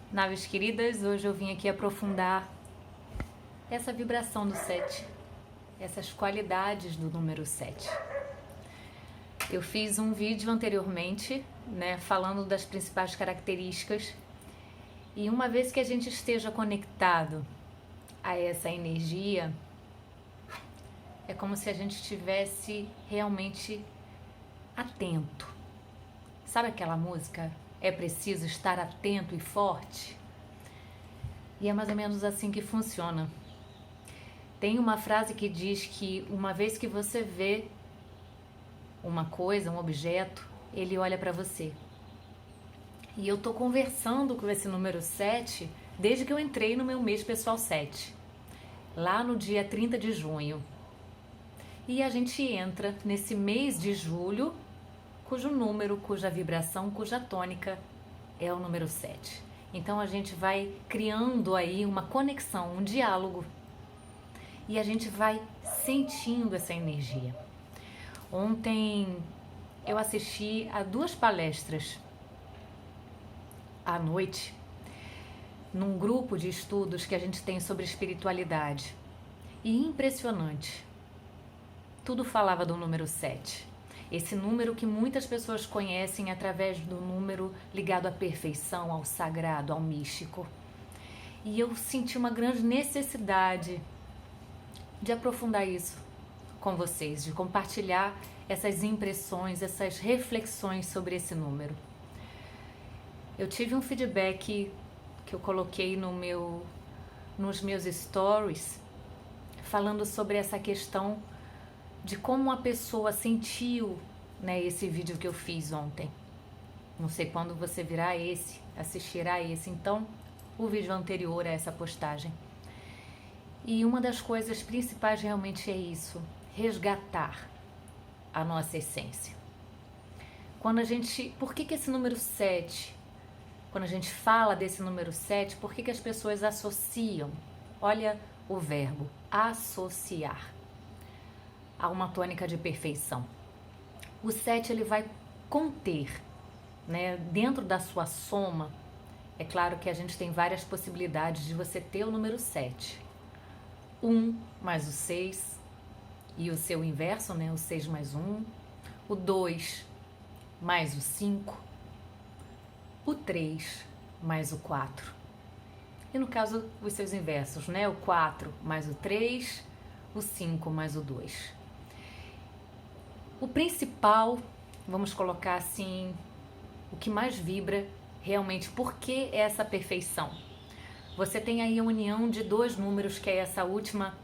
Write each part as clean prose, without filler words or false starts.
Naves queridas, hoje eu vim aqui aprofundar essa vibração do 7, essas qualidades do número 7. Eu fiz um vídeo anteriormente, falando das principais características, e uma vez que a gente esteja conectado a essa energia, é como se a gente estivesse realmente atento. Sabe aquela música? É preciso estar atento e forte? E é mais ou menos assim que funciona. Tem uma frase que diz que uma vez que você vê uma coisa, um objeto, ele olha para você. E eu tô conversando com esse número 7 desde que eu entrei no meu mês pessoal 7, lá no dia 30 de junho. E a gente entra nesse mês de julho, cujo número, cuja vibração, cuja tônica é o número 7. Então a gente vai criando aí uma conexão, um diálogo. E a gente vai sentindo essa energia. Ontem eu assisti a 2 palestras à noite, num grupo de estudos que a gente tem sobre espiritualidade. E impressionante, tudo falava do número 7. Esse número que muitas pessoas conhecem através do número ligado à perfeição, ao sagrado, ao místico. E eu senti uma grande necessidade de aprofundar isso com vocês, de compartilhar essas impressões, essas reflexões sobre esse número. Eu tive um feedback que eu coloquei nos meus stories, falando sobre essa questão de como uma pessoa sentiu, esse vídeo que eu fiz ontem. Não sei quando você virá assistirá esse, então, o vídeo anterior a essa postagem. E uma das coisas principais realmente é isso, resgatar a nossa essência. Por que esse número 7, quando a gente fala desse número 7, por que as pessoas associam? Olha o verbo, associar, a uma tônica de perfeição. O 7 ele vai conter, dentro da sua soma. É claro que a gente tem várias possibilidades de você ter o número 7. 1 mais o 6 e o seu inverso, o 6 mais 1. O 2 mais o 5. O 3 mais o 4. E no caso, os seus inversos, o 4 mais o 3, o 5 mais o 2. O principal, vamos colocar assim, o que mais vibra realmente, por que essa perfeição? Você tem aí a união de 2 números, que é essa última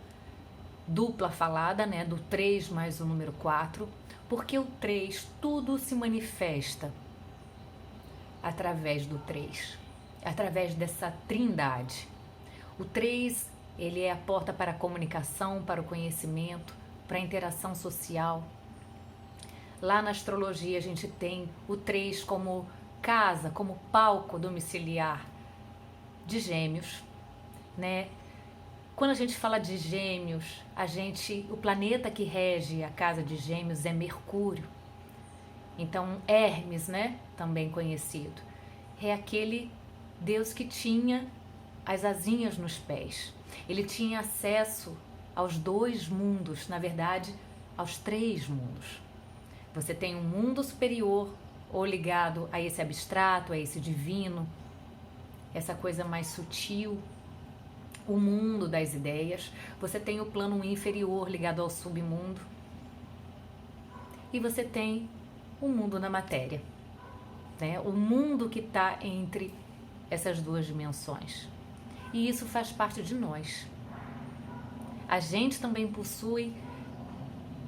dupla falada, do 3 mais o número 4, porque o 3, tudo se manifesta através do 3, através dessa trindade. O 3, ele é a porta para a comunicação, para o conhecimento, para a interação social. Lá na astrologia a gente tem o 3 como casa, como palco domiciliar de Gêmeos, Quando a gente fala de Gêmeos, o planeta que rege a casa de Gêmeos é Mercúrio. Então Hermes, também conhecido, é aquele Deus que tinha as asinhas nos pés. Ele tinha acesso aos 2 mundos, na verdade, aos 3 mundos. Você tem um mundo superior, ou ligado a esse abstrato, a esse divino, essa coisa mais sutil, o mundo das ideias. Você tem o plano inferior ligado ao submundo. E você tem o mundo da matéria, o mundo que está entre essas 2 dimensões. E isso faz parte de nós. A gente também possui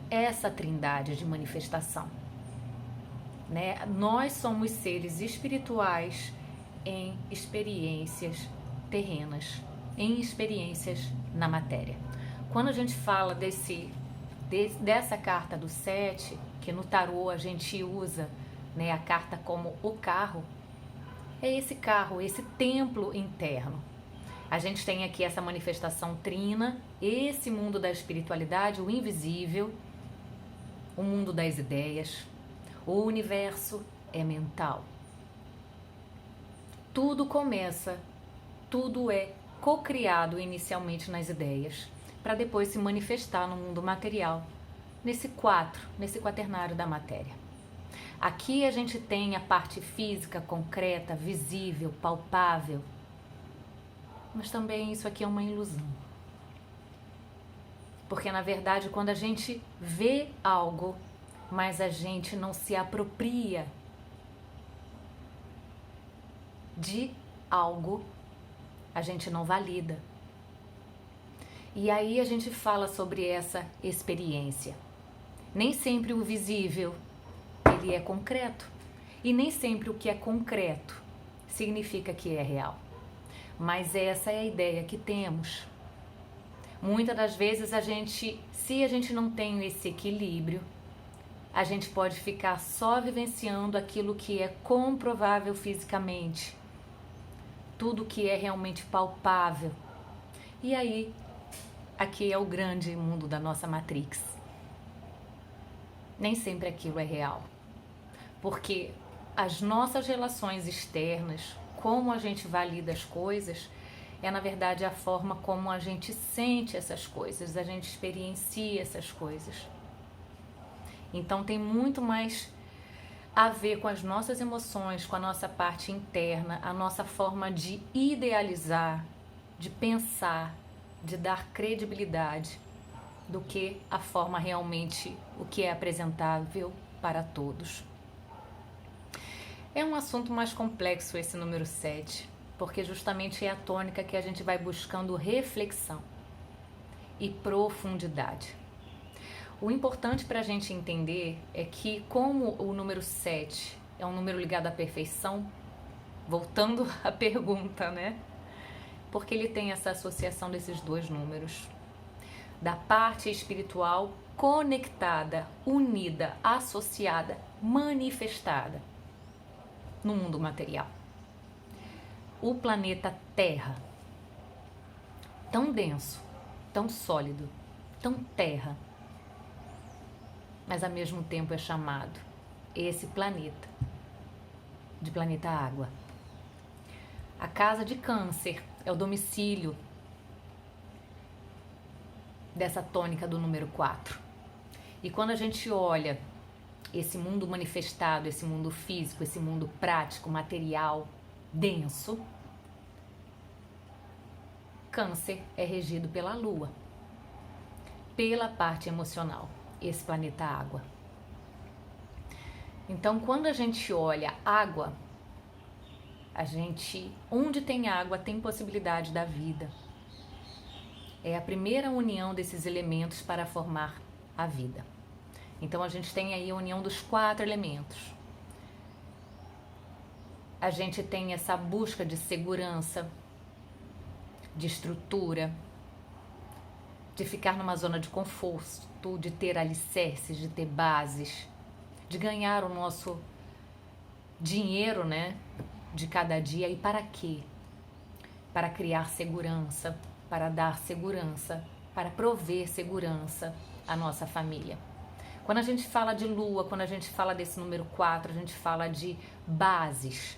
essa trindade de manifestação. Nós somos seres espirituais em experiências terrenas, em experiências na matéria. Quando a gente fala dessa carta do 7, que no tarô a gente usa a carta como o carro, é esse carro, esse templo interno. A gente tem aqui essa manifestação trina, esse mundo da espiritualidade, o invisível, o mundo das ideias. O universo é mental. Tudo começa, tudo é co-criado inicialmente nas ideias, para depois se manifestar no mundo material, nesse quaternário da matéria. Aqui a gente tem a parte física, concreta, visível, palpável, mas também isso aqui é uma ilusão. Porque na verdade quando a gente vê algo, mas a gente não se apropria de algo, a gente não valida. E aí a gente fala sobre essa experiência. Nem sempre o visível, ele é concreto. E nem sempre o que é concreto significa que é real. Mas essa é a ideia que temos. Muitas das vezes se a gente não tem esse equilíbrio, a gente pode ficar só vivenciando aquilo que é comprovável fisicamente. Tudo que é realmente palpável. E aí, aqui é o grande mundo da nossa Matrix. Nem sempre aquilo é real. Porque as nossas relações externas, como a gente valida as coisas, é na verdade a forma como a gente sente essas coisas, a gente experiencia essas coisas. Então tem muito mais a ver com as nossas emoções, com a nossa parte interna, a nossa forma de idealizar, de pensar, de dar credibilidade, do que a forma realmente, o que é apresentável para todos. É um assunto mais complexo esse número 7, porque justamente é a tônica que a gente vai buscando reflexão e profundidade. O importante para a gente entender é que, como o número 7 é um número ligado à perfeição, voltando à pergunta, né? Porque ele tem essa associação desses dois números, da parte espiritual conectada, unida, associada, manifestada no mundo material. O planeta Terra, tão denso, tão sólido, tão terra, mas ao mesmo tempo é chamado esse planeta de planeta Água. A casa de Câncer é o domicílio dessa tônica do número 4. E quando a gente olha esse mundo manifestado, esse mundo físico, esse mundo prático, material, denso, Câncer é regido pela Lua, pela parte emocional, esse planeta Água. Então, quando a gente olha água, onde tem água, tem possibilidade da vida. É a primeira união desses elementos para formar a vida. Então, a gente tem aí a união dos 4 elementos. A gente tem essa busca de segurança, de estrutura, de ficar numa zona de conforto, de ter alicerces, de ter bases, de ganhar o nosso dinheiro, né, de cada dia. E para quê? Para criar segurança, para dar segurança, para prover segurança à nossa família. Quando a gente fala de Lua, quando a gente fala desse número 4, a gente fala de bases,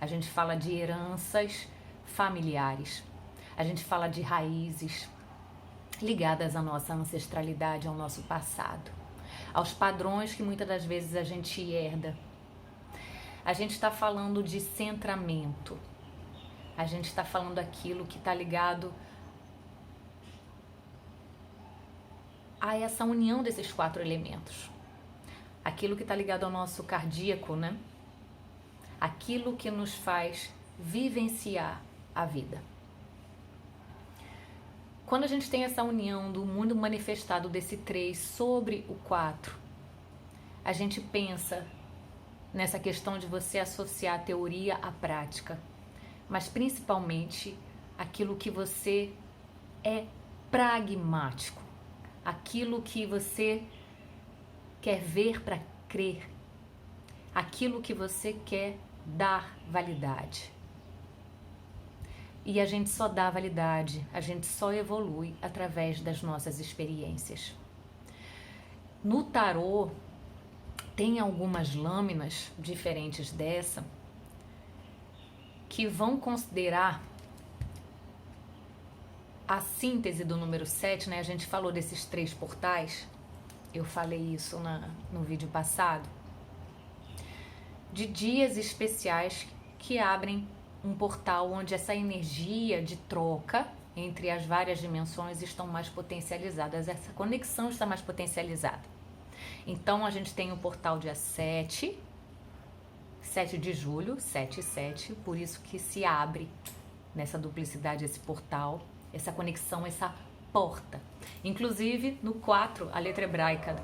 a gente fala de heranças familiares, a gente fala de raízes ligadas à nossa ancestralidade, ao nosso passado, aos padrões que muitas das vezes a gente herda. A gente está falando de centramento, a gente está falando daquilo que está ligado a essa união desses 4 elementos. Aquilo que está ligado ao nosso cardíaco, né? Aquilo que nos faz vivenciar a vida. Quando a gente tem essa união do mundo manifestado desse 3 sobre o 4, a gente pensa nessa questão de você associar a teoria à prática, mas principalmente aquilo que você é pragmático, aquilo que você quer ver para crer, aquilo que você quer dar validade. E a gente só dá validade, a gente só evolui através das nossas experiências. No tarô, tem algumas lâminas diferentes dessa, que vão considerar a síntese do número 7, né? A gente falou desses 3 portais, eu falei isso no vídeo passado, de dias especiais que abrem um portal onde essa energia de troca entre as várias dimensões estão mais potencializadas, essa conexão está mais potencializada. Então a gente tem o portal dia 7 de julho, 7 e 7, por isso que se abre nessa duplicidade esse portal, essa conexão, essa porta. Inclusive no 4, a letra hebraica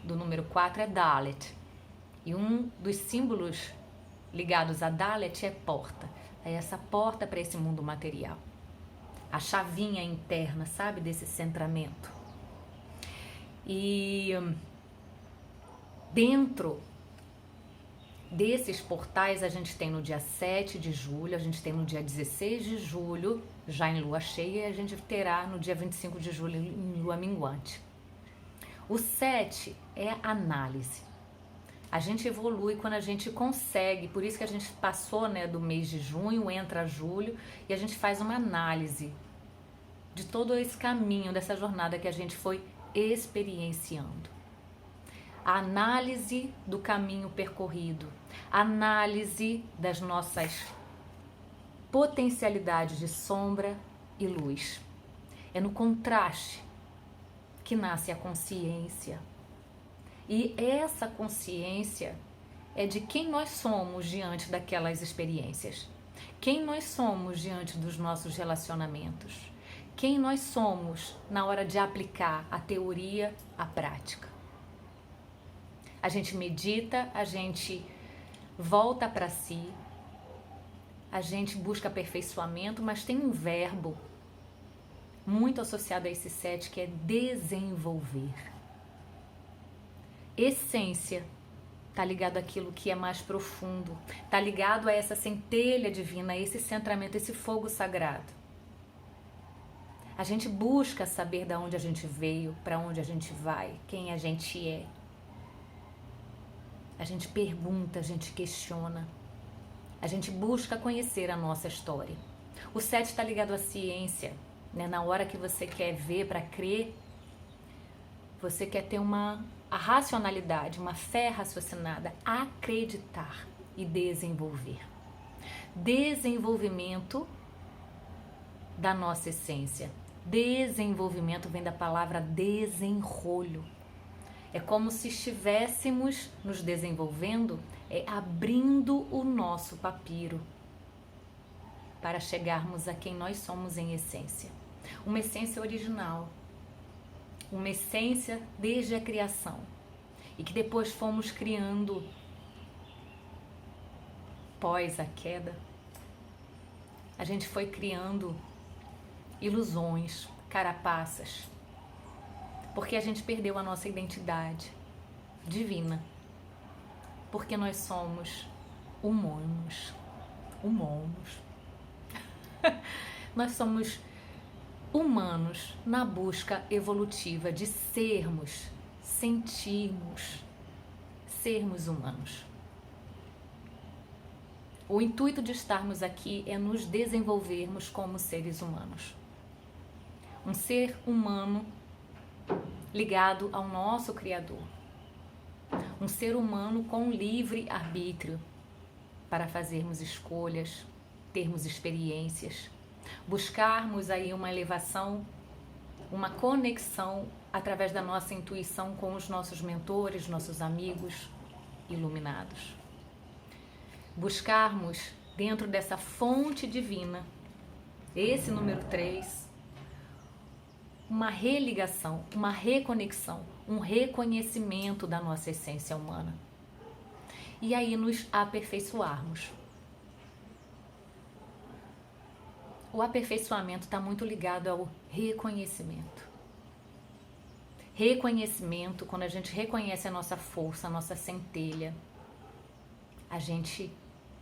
do número 4 é Dalet, e um dos símbolos ligados a Dalet é porta, é essa porta para esse mundo material, a chavinha interna, sabe, desse centramento. E dentro desses portais a gente tem no dia 7 de julho, a gente tem no dia 16 de julho, já em lua cheia, e a gente terá no dia 25 de julho em lua minguante. O 7 é análise. A gente evolui quando a gente consegue, por isso que a gente passou, né, do mês de junho, entra julho, e a gente faz uma análise de todo esse caminho, dessa jornada que a gente foi experienciando. A análise do caminho percorrido, a análise das nossas potencialidades de sombra e luz. É no contraste que nasce a consciência. E essa consciência é de quem nós somos diante daquelas experiências, quem nós somos diante dos nossos relacionamentos, quem nós somos na hora de aplicar a teoria à prática. A gente medita, a gente volta para si, a gente busca aperfeiçoamento, mas tem um verbo muito associado a esse 7 que é desenvolver. Essência está ligado àquilo que é mais profundo, está ligado a essa centelha divina, a esse centramento, esse fogo sagrado. A gente busca saber de onde a gente veio, para onde a gente vai, quem a gente é. A gente pergunta, a gente questiona, a gente busca conhecer a nossa história. O 7 está ligado à ciência, né? Na hora que você quer ver para crer, você quer ter a racionalidade, uma fé raciocinada, acreditar e desenvolver. Desenvolvimento da nossa essência. Desenvolvimento vem da palavra desenrolho. É como se estivéssemos nos desenvolvendo, abrindo o nosso papiro para chegarmos a quem nós somos em essência. Uma essência original, uma essência desde a criação e que depois fomos criando pós a queda. A gente foi criando ilusões, carapaças, porque a gente perdeu a nossa identidade divina, porque nós somos humanos. Nós somos humanos na busca evolutiva de sermos, sentirmos, sermos humanos. O intuito de estarmos aqui é nos desenvolvermos como seres humanos. Um ser humano ligado ao nosso Criador. Um ser humano com livre arbítrio para fazermos escolhas, termos experiências, buscarmos aí uma elevação, uma conexão através da nossa intuição com os nossos mentores, nossos amigos iluminados. Buscarmos dentro dessa fonte divina, esse número 3, uma religação, uma reconexão, um reconhecimento da nossa essência humana. E aí nos aperfeiçoarmos. O aperfeiçoamento está muito ligado ao reconhecimento. Reconhecimento, quando a gente reconhece a nossa força, a nossa centelha, a gente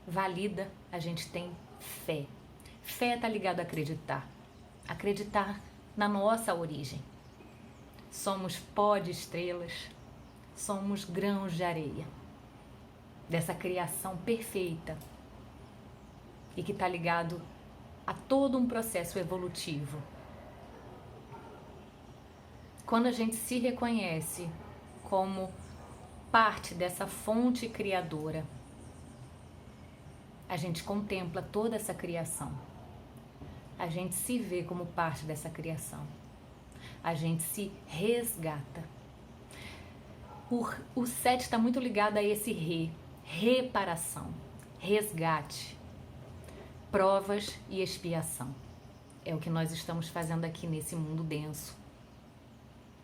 valida, a gente tem fé. Fé está ligado a acreditar. Acreditar na nossa origem. Somos pó de estrelas, somos grãos de areia dessa criação perfeita e que está ligado a todo um processo evolutivo. Quando a gente se reconhece como parte dessa fonte criadora, a gente contempla toda essa criação. A gente se vê como parte dessa criação. A gente se resgata. O 7 está muito ligado a esse reparação, resgate, provas e expiação. É o que nós estamos fazendo aqui nesse mundo denso,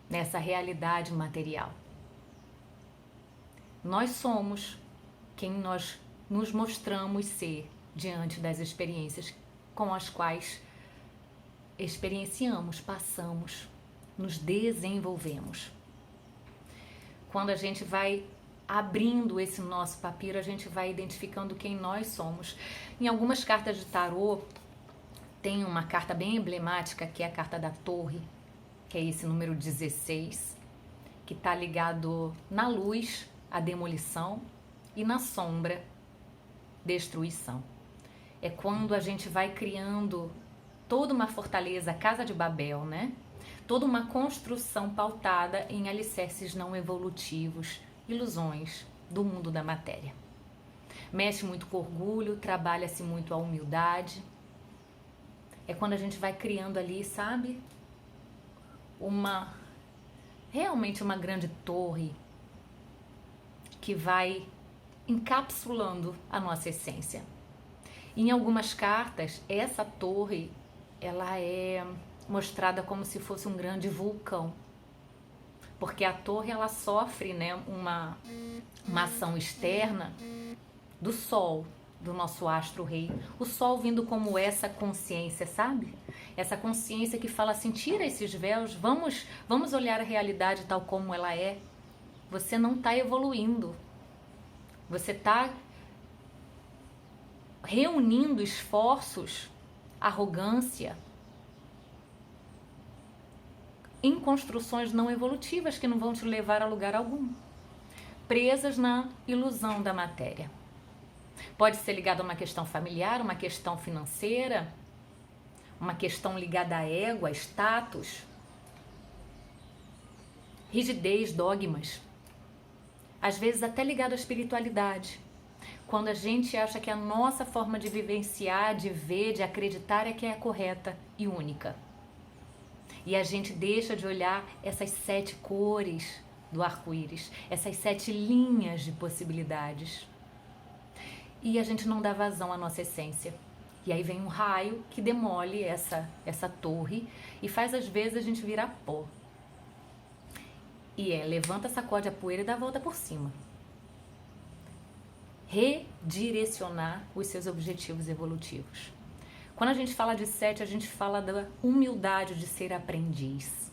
nessa realidade material. Nós somos quem nós nos mostramos ser diante das experiências com as quais experienciamos, passamos, nos desenvolvemos. Quando a gente vai abrindo esse nosso papiro, a gente vai identificando quem nós somos. Em algumas cartas de tarô, tem uma carta bem emblemática, que é a carta da Torre, que é esse número 16, que está ligado na luz, a demolição, e na sombra, destruição. É quando a gente vai criando toda uma fortaleza, a Casa de Babel, né? Toda uma construção pautada em alicerces não evolutivos, ilusões do mundo da matéria. Mexe muito com orgulho, trabalha-se muito a humildade. É quando a gente vai criando ali, sabe? Realmente uma grande torre que vai encapsulando a nossa essência. Em algumas cartas, essa torre, ela é mostrada como se fosse um grande vulcão, porque a torre, ela sofre, né, uma ação externa do Sol, do nosso astro-rei. O Sol vindo como essa consciência, sabe? Essa consciência que fala assim, tira esses véus, vamos olhar a realidade tal como ela é. Você não está evoluindo. Você está reunindo esforços, arrogância, em construções não evolutivas que não vão te levar a lugar algum. Presas na ilusão da matéria. Pode ser ligado a uma questão familiar, uma questão financeira, uma questão ligada a ego, a status, rigidez, dogmas. Às vezes até ligado à espiritualidade. Quando a gente acha que a nossa forma de vivenciar, de ver, de acreditar é que é a correta e única. E a gente deixa de olhar essas 7 cores do arco-íris, essas 7 linhas de possibilidades. E a gente não dá vazão à nossa essência. E aí vem um raio que demole essa torre e faz às vezes a gente virar pó. E levanta, sacode a poeira e dá a volta por cima. Redirecionar os seus objetivos evolutivos. Quando a gente fala de 7, a gente fala da humildade de ser aprendiz.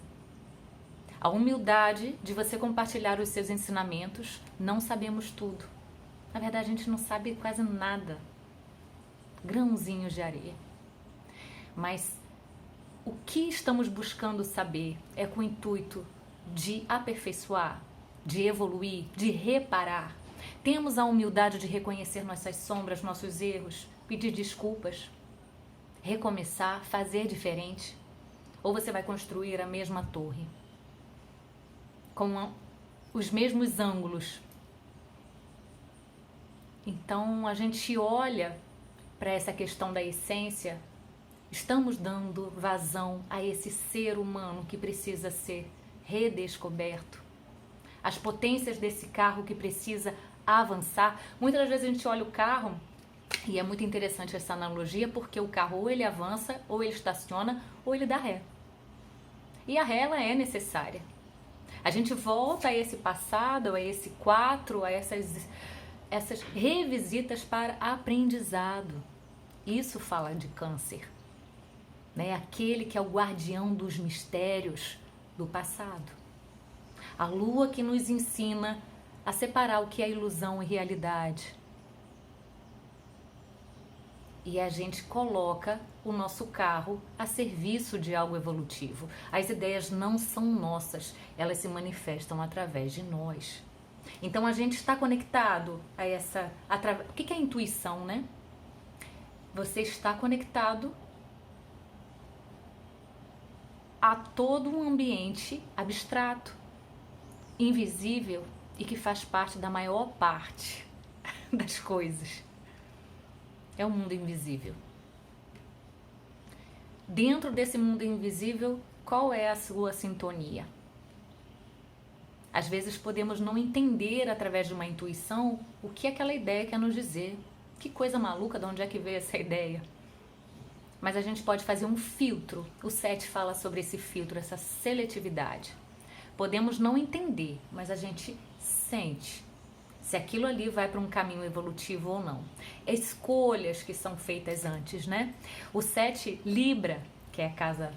A humildade de você compartilhar os seus ensinamentos. Não sabemos tudo. Na verdade, a gente não sabe quase nada. Grãozinhos de areia. Mas o que estamos buscando saber é com o intuito de aperfeiçoar, de evoluir, de reparar. Temos a humildade de reconhecer nossas sombras, nossos erros, pedir desculpas, recomeçar, fazer diferente? Ou você vai construir a mesma torre, com os mesmos ângulos? Então a gente olha para essa questão da essência, estamos dando vazão a esse ser humano que precisa ser redescoberto, as potências desse carro que precisa avançar. Muitas vezes a gente olha o carro, e é muito interessante essa analogia, porque o carro ou ele avança, ou ele estaciona, ou ele dá ré. E a ré, ela é necessária. A gente volta a esse passado, a esse 4, a essas revisitas para aprendizado. Isso fala de Câncer, né? Aquele que é o guardião dos mistérios do passado. A lua que nos ensina a separar o que é ilusão e realidade. E a gente coloca o nosso carro a serviço de algo evolutivo. As ideias não são nossas, elas se manifestam através de nós. Então a gente está conectado a essa... O que é intuição, né? você está conectado a todo um ambiente abstrato, invisível e que faz parte da maior parte das coisas. É o mundo invisível. Dentro desse mundo invisível, qual é a sua sintonia? Às vezes podemos não entender através de uma intuição o que aquela ideia quer nos dizer. Que coisa maluca, de onde é que veio essa ideia? Mas a gente pode fazer um filtro. O 7 fala sobre esse filtro, essa seletividade. Podemos não entender, mas a gente sente se aquilo ali vai para um caminho evolutivo ou não. Escolhas que são feitas antes, né? O 7, Libra, que é a casa,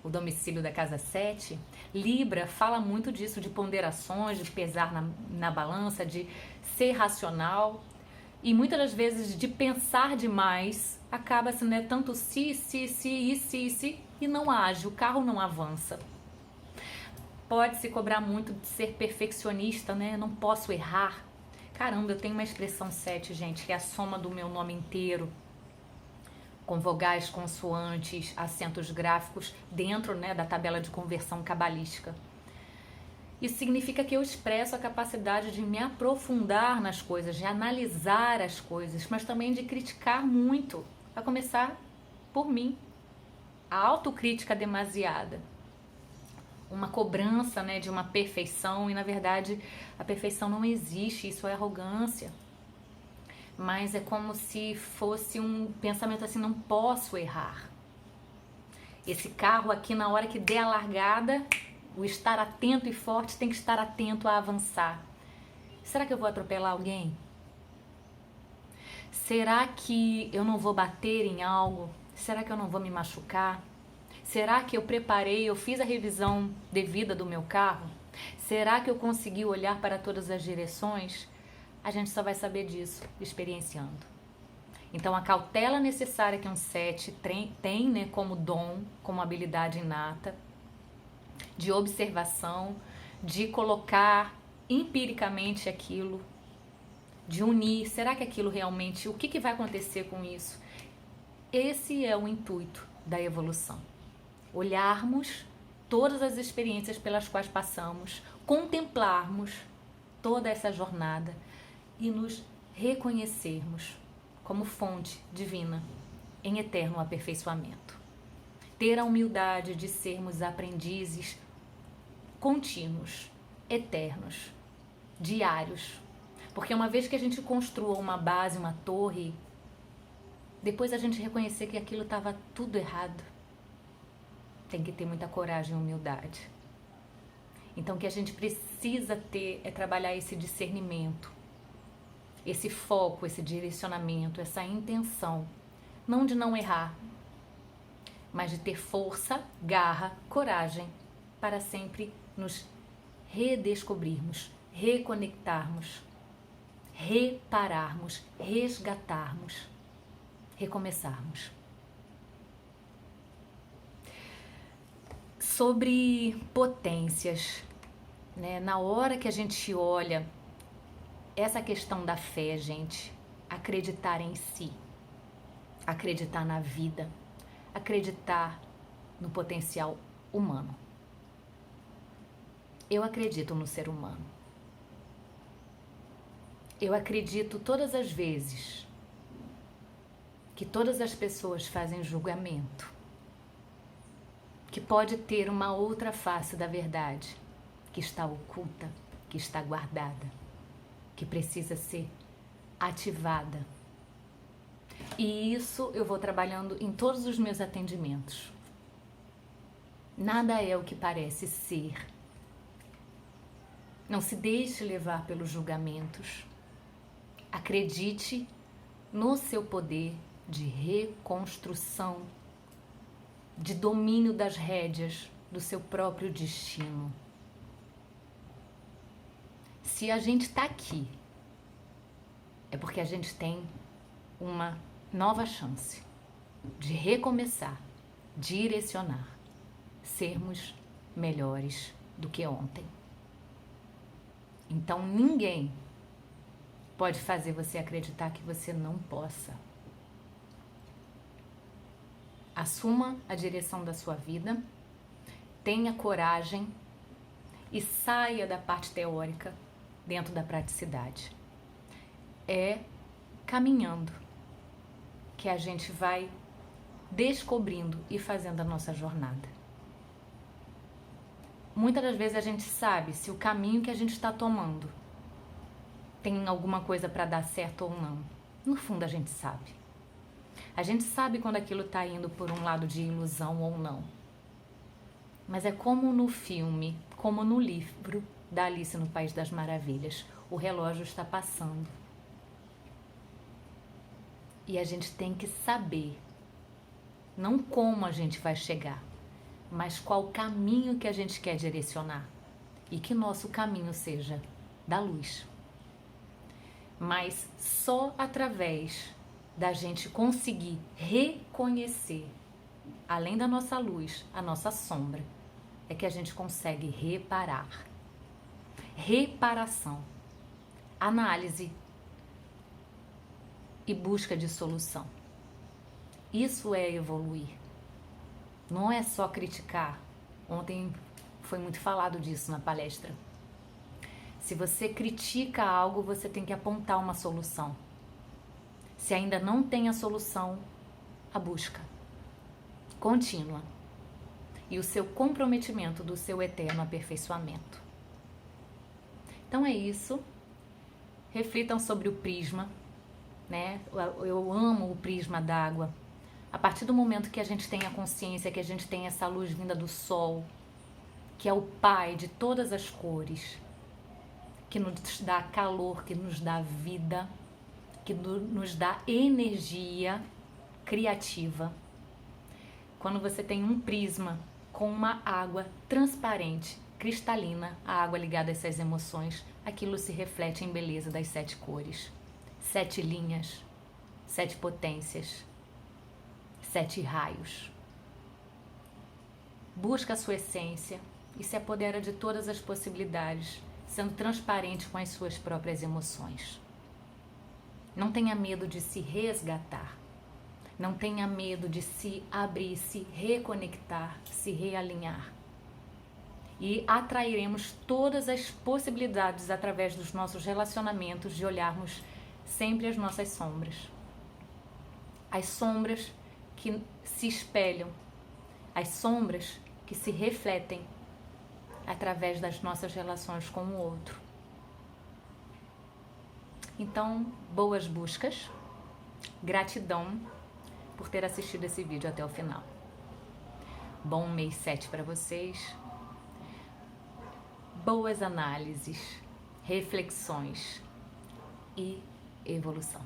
o domicílio da casa 7, Libra fala muito disso, de ponderações, de pesar na balança, de ser racional e muitas das vezes de pensar demais, acaba-se, né, tanto se e não age, o carro não avança. Pode se cobrar muito de ser perfeccionista, né? Não posso errar. Caramba, eu tenho uma expressão 7, gente, que é a soma do meu nome inteiro, com vogais, consoantes, acentos gráficos dentro, né, da tabela de conversão cabalística. Isso significa que eu expresso a capacidade de me aprofundar nas coisas, de analisar as coisas, mas também de criticar muito, a começar por mim. A autocrítica demasiada. Uma cobrança, né, de uma perfeição, e na verdade a perfeição não existe, isso é arrogância. Mas é como se fosse um pensamento assim, não posso errar. Esse carro aqui, na hora que der a largada, o estar atento e forte tem que estar atento a avançar. Será que eu vou atropelar alguém? Será que eu não vou bater em algo? Será que eu não vou me machucar? Será que eu preparei, eu fiz a revisão devida do meu carro? Será que eu consegui olhar para todas as direções? A gente só vai saber disso experienciando. Então, a cautela necessária que um 7 tem, né, como dom, como habilidade inata, de observação, de colocar empiricamente aquilo, de unir, será que aquilo realmente, o que vai acontecer com isso? Esse é o intuito da evolução. Olharmos todas as experiências pelas quais passamos, contemplarmos toda essa jornada e nos reconhecermos como fonte divina em eterno aperfeiçoamento. Ter a humildade de sermos aprendizes contínuos, eternos, diários. Porque uma vez que a gente construa uma base, uma torre, depois a gente reconhecer que aquilo estava tudo errado. Tem que ter muita coragem e humildade. Então, o que a gente precisa ter é trabalhar esse discernimento, esse foco, esse direcionamento, essa intenção, não de não errar, mas de ter força, garra, coragem para sempre nos redescobrirmos, reconectarmos, repararmos, resgatarmos, recomeçarmos. Sobre potências, né? Na hora que a gente olha essa questão da fé, gente, acreditar em si, acreditar na vida, acreditar no potencial humano. Eu acredito no ser humano. Eu acredito todas as vezes que todas as pessoas fazem julgamento, que pode ter uma outra face da verdade, que está oculta, que está guardada, que precisa ser ativada. E isso eu vou trabalhando em todos os meus atendimentos. Nada é o que parece ser. Não se deixe levar pelos julgamentos. Acredite no seu poder de reconstrução, de domínio das rédeas do seu próprio destino. Se a gente está aqui, é porque a gente tem uma nova chance de recomeçar, direcionar, sermos melhores do que ontem. Então ninguém pode fazer você acreditar que você não possa. Assuma a direção da sua vida, tenha coragem e saia da parte teórica dentro da praticidade. É caminhando que a gente vai descobrindo e fazendo a nossa jornada. Muitas das vezes a gente sabe se o caminho que a gente está tomando tem alguma coisa para dar certo ou não. No fundo a gente sabe. A gente sabe quando aquilo está indo por um lado de ilusão ou não. Mas é como no filme, como no livro da Alice no País das Maravilhas. O relógio está passando. E a gente tem que saber, não como a gente vai chegar, mas qual caminho que a gente quer direcionar. E que nosso caminho seja da luz. Mas só através da gente conseguir reconhecer, além da nossa luz, a nossa sombra, é que a gente consegue reparar. Reparação, análise e busca de solução. Isso é evoluir. Não é só criticar. Ontem foi muito falado disso na palestra. Se você critica algo, você tem que apontar uma solução. Se ainda não tem a solução, a busca contínua e o seu comprometimento do seu eterno aperfeiçoamento. Então é isso. Reflitam sobre o prisma, né? Eu amo o prisma d'água. A partir do momento que a gente tem a consciência que a gente tem essa luz vinda do sol, que é o pai de todas as cores, que nos dá calor, que nos dá vida, que nos dá energia criativa. Quando você tem um prisma com uma água transparente, cristalina, a água ligada a essas emoções, aquilo se reflete em beleza das 7 cores, 7 linhas, 7 potências, 7 raios. Busca a sua essência e se apodera de todas as possibilidades, sendo transparente com as suas próprias emoções. Não tenha medo de se resgatar. Não tenha medo de se abrir, se reconectar, se realinhar. E atrairemos todas as possibilidades através dos nossos relacionamentos de olharmos sempre as nossas sombras. As sombras que se espelham, as sombras que se refletem através das nossas relações com o outro. Então, boas buscas, gratidão por ter assistido esse vídeo até o final. Bom mês 7 para vocês, boas análises, reflexões e evolução.